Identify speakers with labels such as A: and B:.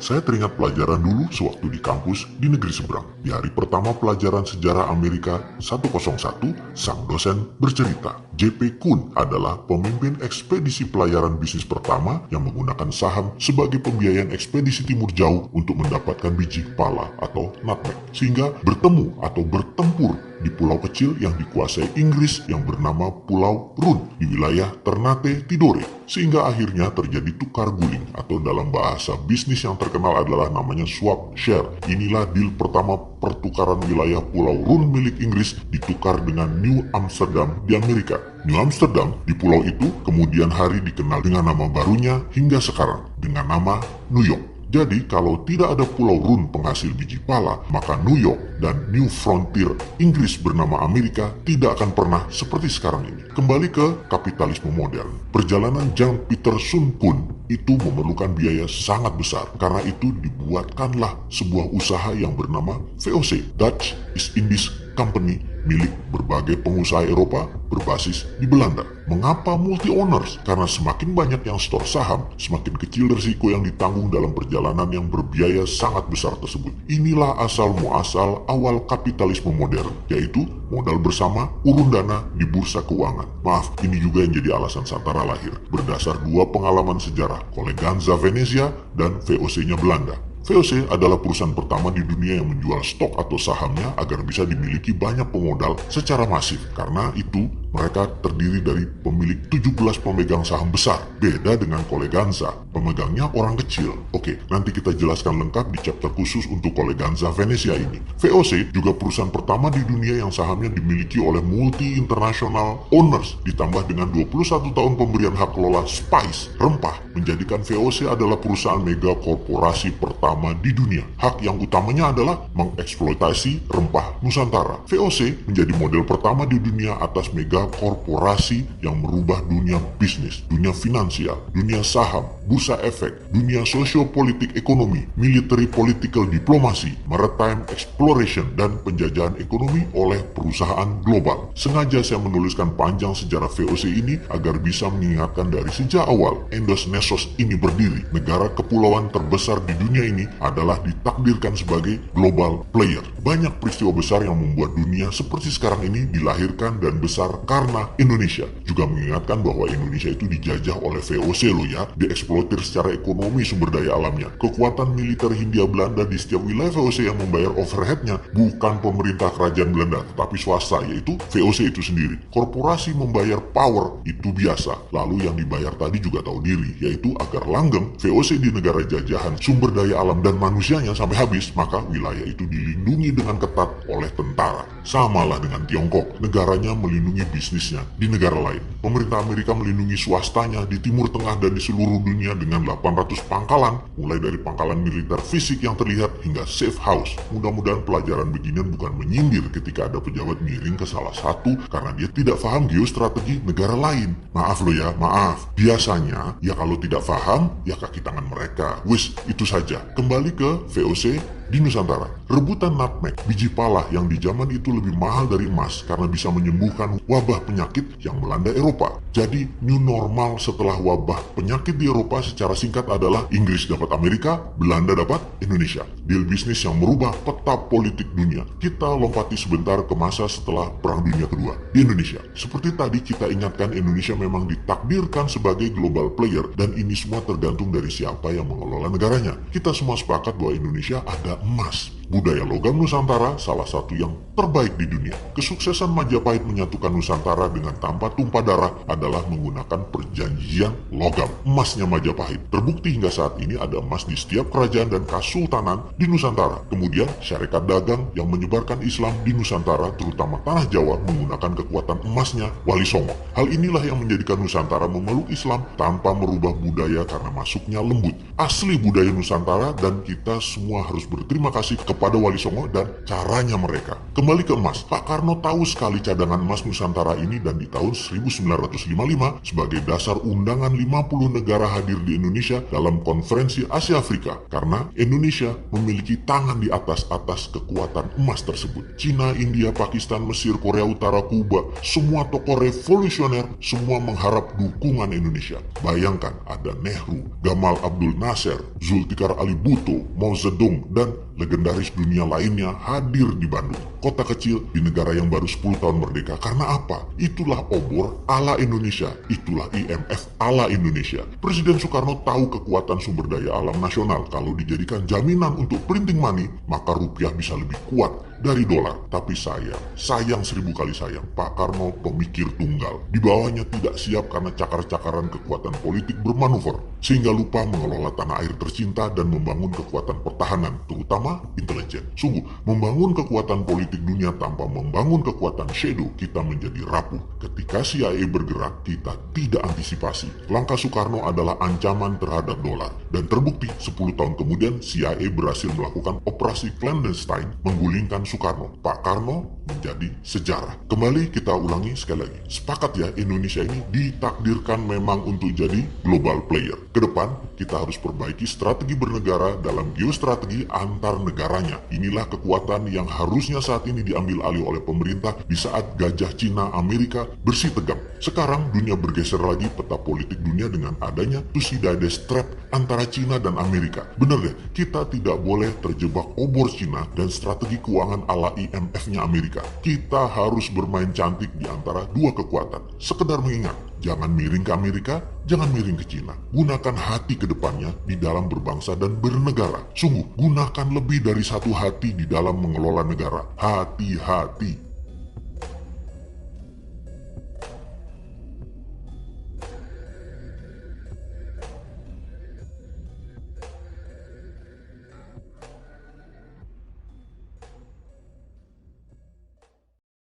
A: Saya teringat pelajaran dulu sewaktu di kampus di negeri seberang. Di hari pertama pelajaran sejarah Amerika 101, sang dosen bercerita, J.P. Kuhn adalah pemimpin ekspedisi pelayaran bisnis pertama yang menggunakan saham sebagai pembiayaan ekspedisi timur jauh untuk mendapatkan biji pala atau nutmeg. Sehingga bertemu atau bertempur di pulau kecil yang dikuasai Inggris yang bernama Pulau Run di wilayah Ternate Tidore, sehingga akhirnya terjadi tukar guling atau dalam bahasa bisnis yang terkenal adalah namanya swap share. Inilah deal pertama pertukaran wilayah Pulau Run milik Inggris ditukar dengan New Amsterdam di Amerika. New Amsterdam di pulau itu kemudian hari dikenal dengan nama barunya hingga sekarang dengan nama New York. Jadi kalau tidak ada Pulau Run penghasil biji pala, maka New York dan New Frontier Inggris bernama Amerika tidak akan pernah seperti sekarang ini. Kembali ke kapitalisme modern. Perjalanan Jan Peter Sun Kuhn itu memerlukan biaya sangat besar. Karena itu dibuatkanlah sebuah usaha yang bernama VOC, Dutch East Indies Company, milik berbagai pengusaha Eropa berbasis di Belanda. Mengapa multi-owners? Karena semakin banyak yang store saham, semakin kecil risiko yang ditanggung dalam perjalanan yang berbiaya sangat besar tersebut. Inilah asal-muasal awal kapitalisme modern, yaitu modal bersama, urun dana di bursa keuangan. Maaf, ini juga yang jadi alasan Santara lahir, berdasar dua pengalaman sejarah, Colleganza Venezia dan VOC-nya Belanda. VOC adalah perusahaan pertama di dunia yang menjual stok atau sahamnya agar bisa dimiliki banyak pemodal secara masif. Karena itu, mereka terdiri dari pemilik 17 pemegang saham besar. Beda dengan Colleganza, pemegangnya orang kecil. Oke, nanti kita jelaskan lengkap di chapter khusus untuk Colleganza Venezia ini. VOC juga perusahaan pertama di dunia yang sahamnya dimiliki oleh multi-international owners, ditambah dengan 21 tahun pemberian hak kelola spice, rempah, menjadikan VOC adalah perusahaan mega korporasi pertama di dunia. Hak yang utamanya adalah mengeksploitasi rempah Nusantara. VOC menjadi model pertama di dunia atas mega korporasi yang merubah dunia bisnis, dunia finansial, dunia saham, bursa efek, dunia sosiopolitik ekonomi, military political diplomasi, maritime exploration, dan penjajahan ekonomi oleh perusahaan global. Sengaja saya menuliskan panjang sejarah VOC ini agar bisa mengingatkan dari sejak awal Endos Nesos ini berdiri. Negara kepulauan terbesar di dunia ini adalah ditakdirkan sebagai global player. Banyak peristiwa besar yang membuat dunia seperti sekarang ini dilahirkan dan besar karena Indonesia. Juga mengingatkan bahwa Indonesia itu dijajah oleh VOC loh ya, dieksploitir secara ekonomi sumber daya alamnya. Kekuatan militer Hindia Belanda di setiap wilayah VOC yang membayar overheadnya bukan pemerintah kerajaan Belanda, tetapi swasta, yaitu VOC itu sendiri. Korporasi membayar power itu biasa, lalu yang dibayar tadi juga tahu diri, yaitu agar langgeng VOC di negara jajahan sumber daya alam dan manusianya sampai habis, maka wilayah itu dilindungi dengan ketat oleh tentara. Samalah dengan Tiongkok, negaranya melindungi bisnisnya di negara lain. Pemerintah Amerika melindungi swastanya di Timur Tengah dan di seluruh dunia dengan 800 pangkalan, mulai dari pangkalan militer fisik yang terlihat hingga safe house. Mudah-mudahan pelajaran beginian bukan menyindir ketika ada pejabat miring ke salah satu karena dia tidak paham geostrategi negara lain. Maaf loh ya, maaf. Biasanya, ya kalau tidak paham, ya kaki tangan mereka. Wis, itu saja. Kembali ke VOC di Nusantara. Rebutan nutmeg, biji pala yang di zaman itu lebih mahal dari emas karena bisa menyembuhkan wabah penyakit yang melanda Eropa. Jadi new normal setelah wabah penyakit di Eropa secara singkat adalah Inggris dapat Amerika, Belanda dapat Indonesia. Deal bisnis yang merubah peta politik dunia. Kita lompati sebentar ke masa setelah Perang Dunia Kedua di Indonesia. Seperti tadi kita ingatkan, Indonesia memang ditakdirkan sebagai global player dan ini semua tergantung dari siapa yang mengelola negaranya. Kita semua sepakat bahwa Indonesia ada emas. Budaya logam Nusantara salah satu yang terbaik di dunia. Kesuksesan Majapahit menyatukan Nusantara dengan tanpa tumpah darah adalah menggunakan perjanjian logam. Emasnya Majapahit terbukti hingga saat ini ada emas di setiap kerajaan dan kasultanan di Nusantara. Kemudian syarikat dagang yang menyebarkan Islam di Nusantara, terutama tanah Jawa, menggunakan kekuatan emasnya Wali Songo. Hal inilah yang menjadikan Nusantara memeluk Islam tanpa merubah budaya karena masuknya lembut. Asli budaya Nusantara dan kita semua harus berterima kasih kepada kepada Wali Songo dan caranya mereka. Kembali ke emas, Pak Karno tahu sekali cadangan emas Nusantara ini dan di tahun 1955 sebagai dasar undangan 50 negara hadir di Indonesia dalam konferensi Asia Afrika karena Indonesia memiliki tangan di atas kekuatan emas tersebut. Cina, India, Pakistan, Mesir, Korea Utara, Kuba, semua tokoh revolusioner semua mengharap dukungan Indonesia. Bayangkan ada Nehru, Gamal Abdul Nasser, Zulfikar Ali Bhutto, Mao Zedong, dan legendaris dunia lainnya hadir di Bandung, kota kecil di negara yang baru 10 tahun merdeka. Karena apa? Itulah obor ala Indonesia, itulah IMF ala Indonesia. Presiden Soekarno tahu kekuatan sumber daya alam nasional. Kalau dijadikan jaminan untuk printing money, maka rupiah bisa lebih kuat dari dolar. Tapi sayang 1000 kali sayang, Pak Karno pemikir tunggal. Di bawahnya tidak siap karena cakar-cakaran kekuatan politik bermanuver, sehingga lupa mengelola tanah air tercinta dan membangun kekuatan pertahanan, terutama intelijen. Sungguh, membangun kekuatan politik dunia tanpa membangun kekuatan shadow, kita menjadi rapuh. Ketika CIA bergerak, kita tidak antisipasi. Langkah Soekarno adalah ancaman terhadap dolar. Dan terbukti, 10 tahun kemudian CIA berhasil melakukan operasi clandestine menggulingkan Soekarno. Pak Karno menjadi sejarah. Kembali kita ulangi sekali lagi. Sepakat ya, Indonesia ini ditakdirkan memang untuk jadi global player. Kedepan, kita harus perbaiki strategi bernegara dalam geostrategi antar negaranya. Inilah kekuatan yang harusnya saat ini diambil alih oleh pemerintah di saat gajah Cina Amerika bersih tegang. Sekarang dunia bergeser lagi peta politik dunia dengan adanya Thucydides trap antara Cina dan Amerika. Bener deh, kita tidak boleh terjebak obor Cina dan strategi keuangan ala IMF-nya Amerika. Kita harus bermain cantik di antara dua kekuatan. Sekedar mengingat, jangan miring ke Amerika, jangan miring ke Cina. Gunakan hati ke depannya di dalam berbangsa dan bernegara. Sungguh, gunakan lebih dari satu hati di dalam mengelola negara. Hati-hati.